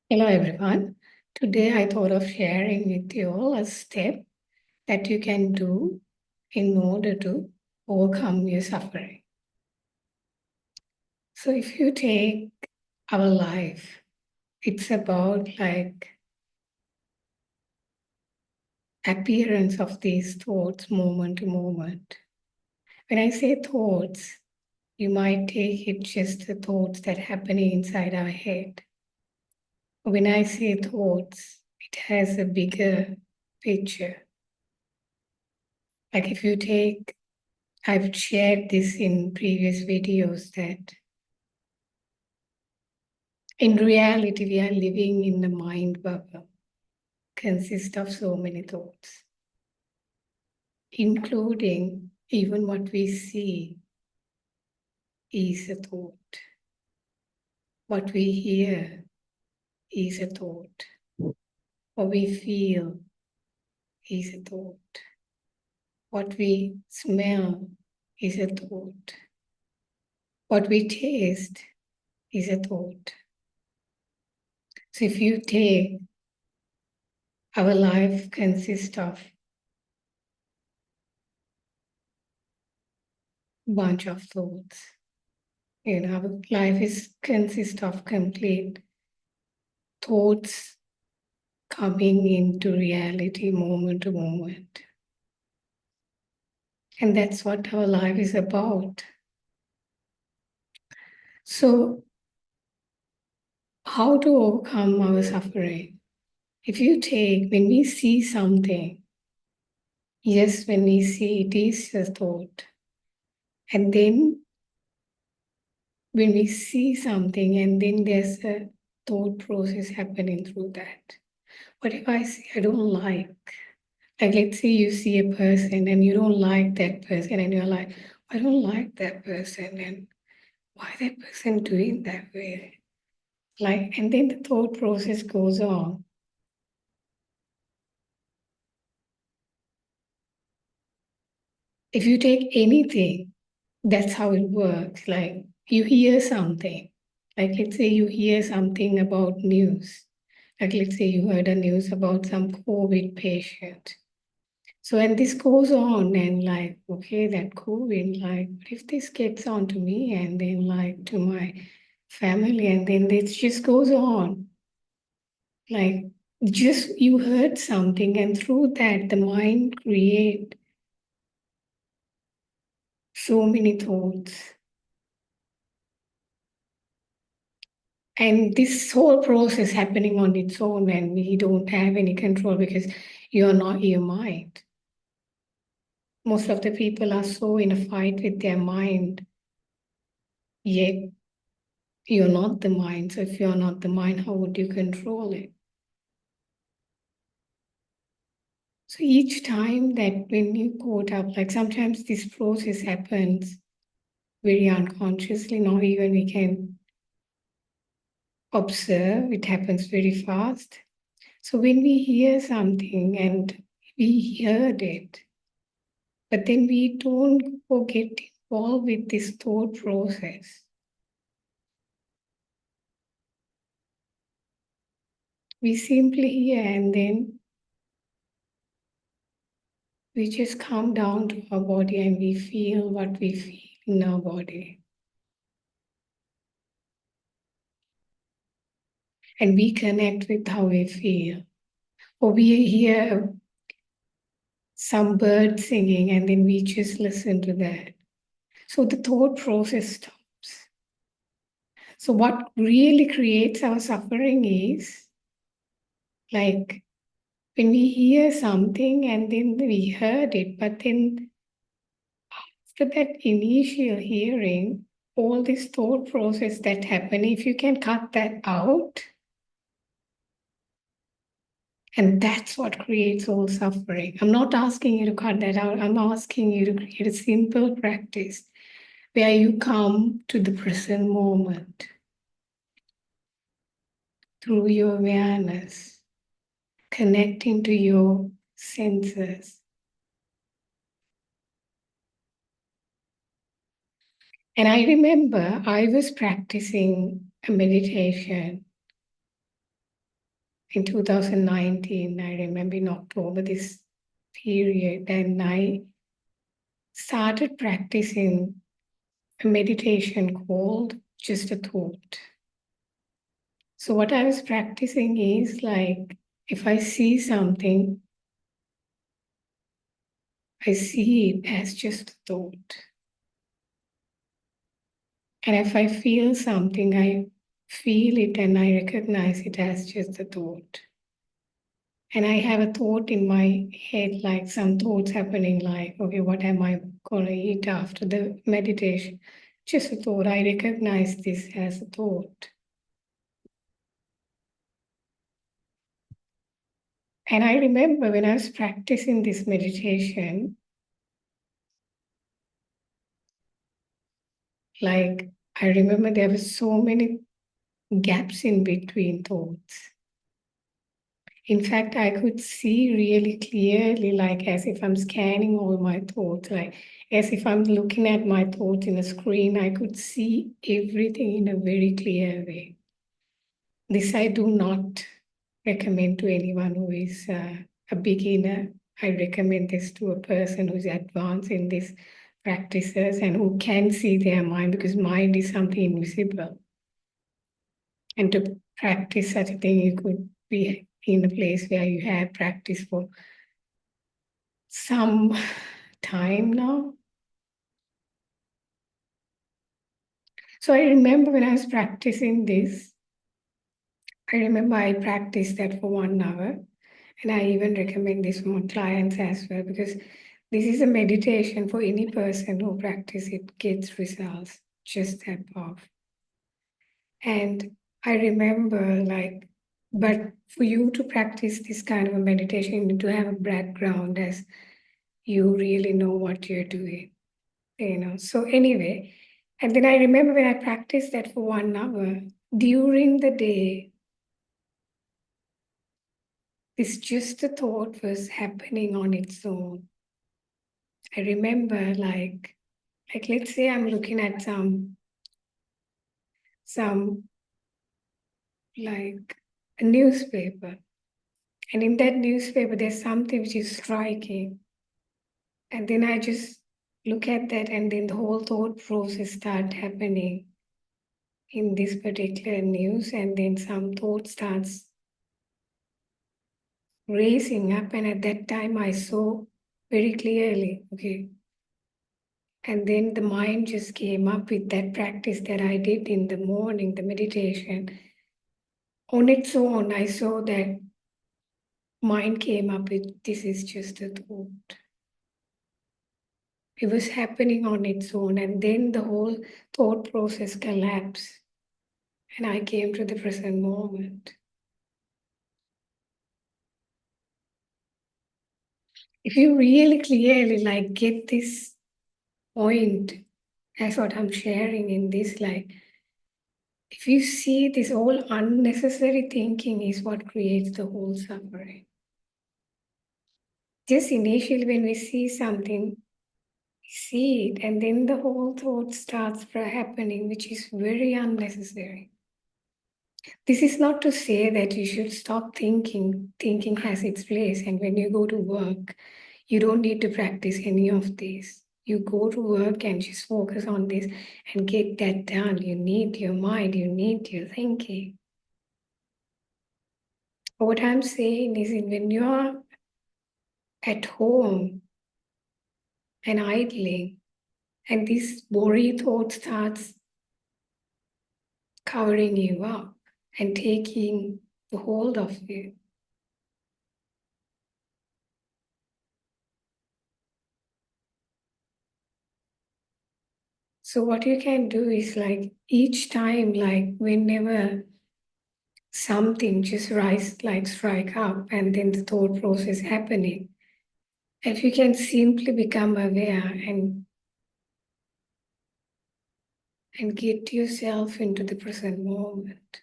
Hello everyone. Today I thought of sharing with you all a step that you can do in order to overcome your suffering. So if you take our life, it's about like appearance of these thoughts moment to moment. When I say thoughts, you might take it just the thoughts that happen inside our head. When I say thoughts, it has a bigger picture. Like if you take I've shared this in previous videos that in reality, we are living in the mind bubble, consists of so many thoughts, including even what we see is a thought. What we hear is a thought. What we feel is a thought. What we smell is a thought. What we taste is a thought. So if you take our life consists of bunch of thoughts. Our life is consists of complete thoughts coming into reality moment to moment. And that's what our life is about. So, how to overcome our suffering? If you take, when we see something, yes, when we see it is a thought. And then when we see something and then there's a thought process happening through that. What if I say I don't like? Like, let's say you see a person and you don't like that person, and you're like, I don't like that person, and why that person doing that way? Like, and then the thought process goes on. If you take anything, that's how it works. Like, you hear something. Like, let's say you hear something about news. Like, let's say you heard a news about some COVID patient. So, and this goes on, and like, okay, that COVID, like, what if this gets on to me and then like to my family, and then it just goes on. Like, just you heard something, and through that, the mind create so many thoughts. And this whole process happening on its own, and we don't have any control because you're not your mind. Most of the people are so in a fight with their mind, yet you're not the mind. So if you're not the mind, how would you control it? So each time that when you caught up, like sometimes this process happens very unconsciously, not even we can observe, it happens very fast. So when we hear something and we heard it, but then we don't go get involved with this thought process. We simply hear and then we just come down to our body and we feel what we feel in our body. And we connect with how we feel. Or we hear some bird singing and then we just listen to that. So the thought process stops. So what really creates our suffering is like when we hear something and then we heard it, but then after that initial hearing, all this thought process that happen, if you can cut that out, and that's what creates all suffering. I'm not asking you to cut that out. I'm asking you to create a simple practice where you come to the present moment through your awareness, connecting to your senses. And I remember I was practicing a meditation in 2019, I remember in October, this period, and I started practicing a meditation called Just a Thought. So what I was practicing is like, if I see something, I see it as just a thought. And if I feel something, I feel it and I recognize it as just a thought. And I have a thought in my head, like some thoughts happening, like, okay, what am I going to eat after the meditation? Just a thought. I recognize this as a thought. And I remember when I was practicing this meditation, like, I remember there were so many gaps in between thoughts. In fact, I could see really clearly, like as if I'm scanning all my thoughts, like as if I'm looking at my thoughts in a screen, I could see everything in a very clear way. This I do not recommend to anyone who is a beginner. I recommend this to a person who's advanced in these practices and who can see their mind, because mind is something invisible. And to practice such a thing, you could be in a place where you have practice for some time now. So I remember when I was practicing this, I remember I practiced that for 1 hour. And I even recommend this for my clients as well, because this is a meditation for any person who practice it, gets results just that powerful. And I remember like, but for you to practice this kind of a meditation, you need to have a background as you really know what you're doing, you know. So anyway, and then I remember when I practiced that for 1 hour, during the day, this just a thought was happening on its own. I remember like let's say I'm looking at some like a newspaper, and in that newspaper there's something which is striking, and then I just look at that, and then the whole thought process start happening in this particular news, and then some thought starts raising up, and at that time I saw very clearly, okay. And then the mind just came up with that practice that I did in the morning, the meditation. On its own, I saw that mind came up with, this is just a thought. It was happening on its own, and then the whole thought process collapsed, and I came to the present moment. If you really clearly like get this point, that's what I'm sharing in this, like, if you see this whole unnecessary thinking is what creates the whole suffering. Just initially when we see something, see it, and then the whole thought starts happening, which is very unnecessary. This is not to say that you should stop thinking. Thinking has its place, and when you go to work, you don't need to practice any of this. You go to work and just focus on this and get that done. You need your mind, you need your thinking. What I'm saying is, when you're at home and idling, and this worry thought starts covering you up and taking the hold of you. So what you can do is like each time, like whenever something just rise, like strike up, and then the thought process happening, if you can simply become aware and get yourself into the present moment.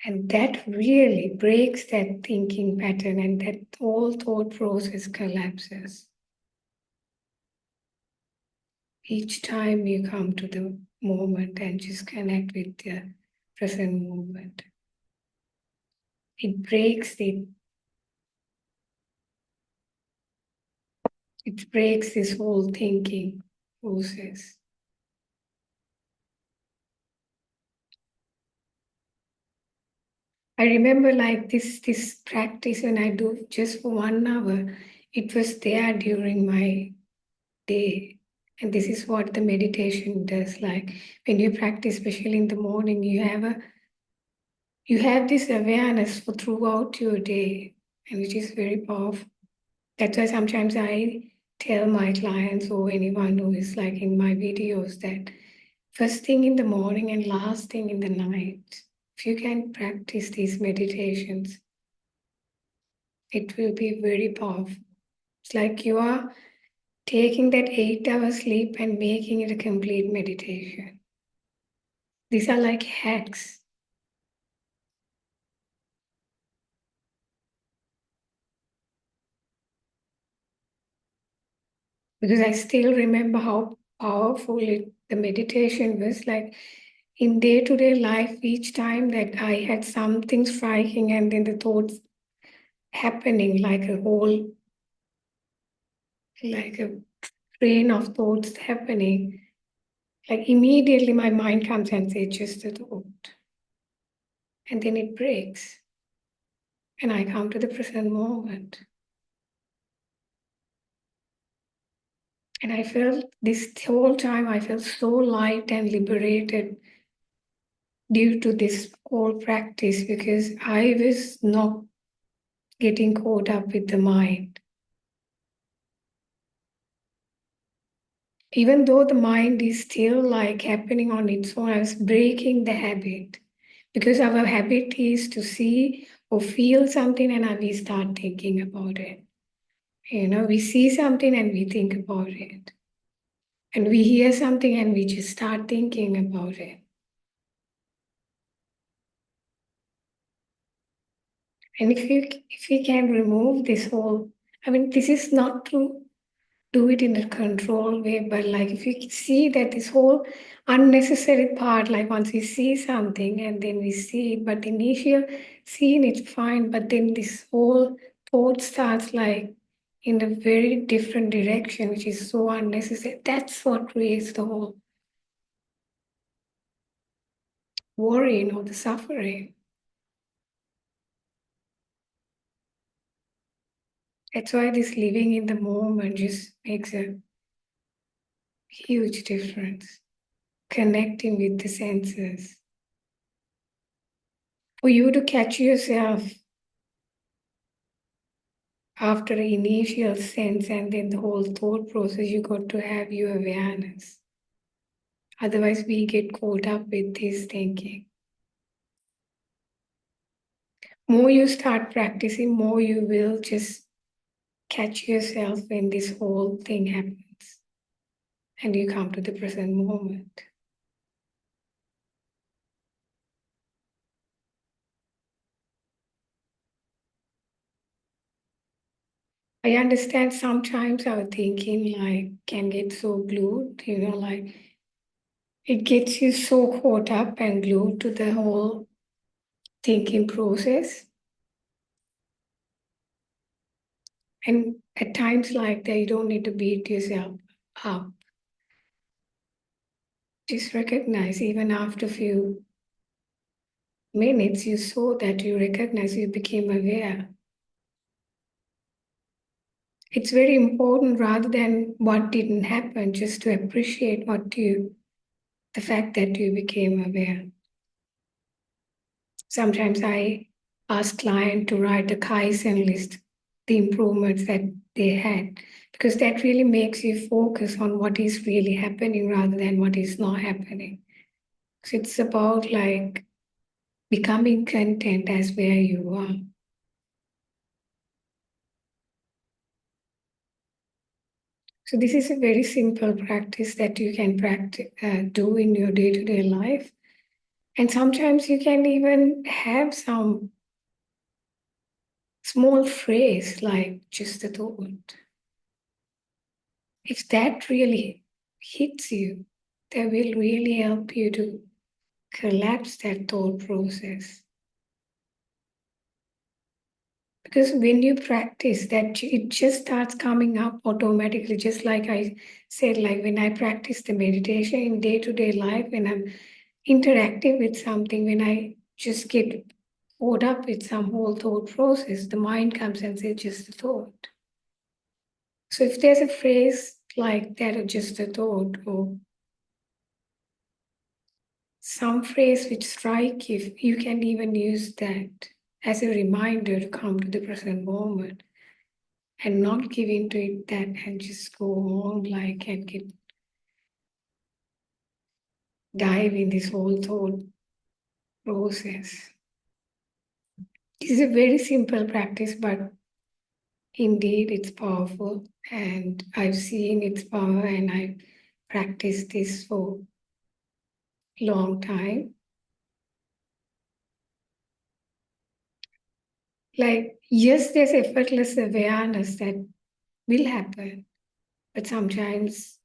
And that really breaks that thinking pattern, and that whole thought process collapses. Each time you come to the moment and just connect with the present moment. It breaks this whole thinking process. I remember like this practice when I do just for 1 hour, it was there during my day. And this is what the meditation does. Like when you practice, especially in the morning, you have this awareness for throughout your day, and which is very powerful. That's why sometimes I tell my clients or anyone who is like in my videos that first thing in the morning and last thing in the night, if you can practice these meditations, it will be very powerful. It's like you are taking that 8 hour sleep and making it a complete meditation. These are like hacks. Because I still remember how powerful the meditation was. Like in day-to-day life, each time that I had something striking and then the thoughts happening like a train of thoughts happening, like immediately my mind comes and says just a thought. And then it breaks. And I come to the present moment. And I felt this whole time, I felt so light and liberated due to this whole practice because I was not getting caught up with the mind. Even though the mind is still like happening on its own, I was breaking the habit because our habit is to see or feel something and we start thinking about it. We see something and we think about it. And we hear something and we just start thinking about it. And if we can remove this whole, I mean, this is not to do it in a controlled way, but like if you see that this whole unnecessary part, like once we see something and then we see it, but the initial seeing it's fine, but then this whole thought starts like in a very different direction, which is so unnecessary. That's what creates the whole worry, the suffering. That's why this living in the moment just makes a huge difference. Connecting with the senses. For you to catch yourself after the initial sense and then the whole thought process, you got to have your awareness. Otherwise, we get caught up with this thinking. More you start practicing, more you will just catch yourself when this whole thing happens and you come to the present moment. I understand sometimes our thinking like can get so glued, like it gets you so caught up and glued to the whole thinking process. And at times like that, you don't need to beat yourself up. Just recognize, even after a few minutes, you saw that you recognize, you became aware. It's very important rather than what didn't happen, just to appreciate the fact that you became aware. Sometimes I ask client to write a Kaizen list, the improvements that they had, because that really makes you focus on what is really happening rather than what is not happening. So it's about like becoming content as where you are. So this is a very simple practice that you can do in your day-to-day life. And sometimes you can even have some small phrase like just a thought. If that really hits you, that will really help you to collapse that thought process. Because when you practice that, it just starts coming up automatically, just like I said, like when I practice the meditation in day-to-day life, when I'm interacting with something, when I just get caught up with some whole thought process, the mind comes and says just a thought. So if there's a phrase like that, or just a thought, or some phrase which strike you can even use that as a reminder to come to the present moment and not give into it that and just go on like and dive in this whole thought process. It's a very simple practice, but indeed it's powerful, and I've seen its power, and I've practiced this for a long time. Like, yes, there's effortless awareness that will happen, but sometimes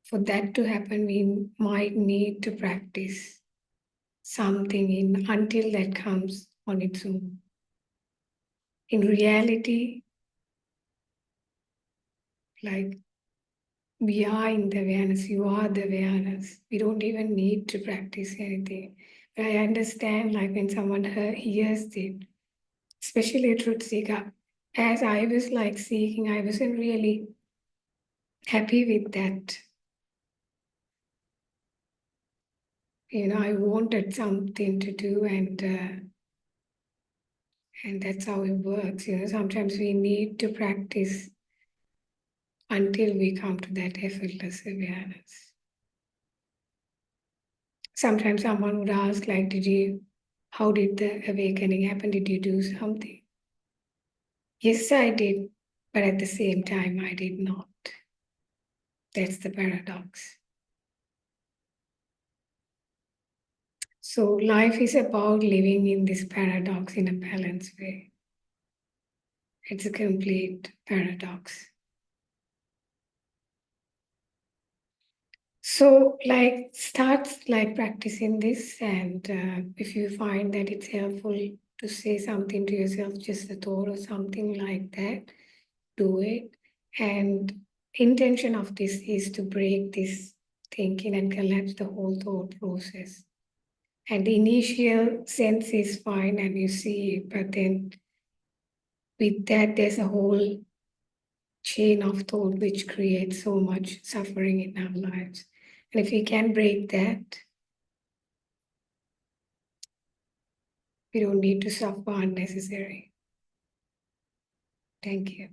for that to happen, we might need to practice something in until that comes on its own. In reality, like we are in the awareness, you are the awareness. We don't even need to practice anything. But I understand, like when someone hears it, especially a truth seeker, as I was like seeking, I wasn't really happy with that. I wanted something to do, and that's how it works. Sometimes we need to practice until we come to that effortless awareness. Sometimes someone would ask, like, how did the awakening happen? Did you do something? Yes, I did, but at the same time, I did not. That's the paradox. So life is about living in this paradox in a balanced way. It's a complete paradox. So, like, start like practicing this, and if you find that it's helpful to say something to yourself, just a thought or something like that, do it. And intention of this is to break this thinking and collapse the whole thought process. And the initial sense is fine, and you see it, but then with that, there's a whole chain of thought which creates so much suffering in our lives. And if we can break that, we don't need to suffer unnecessary. Thank you.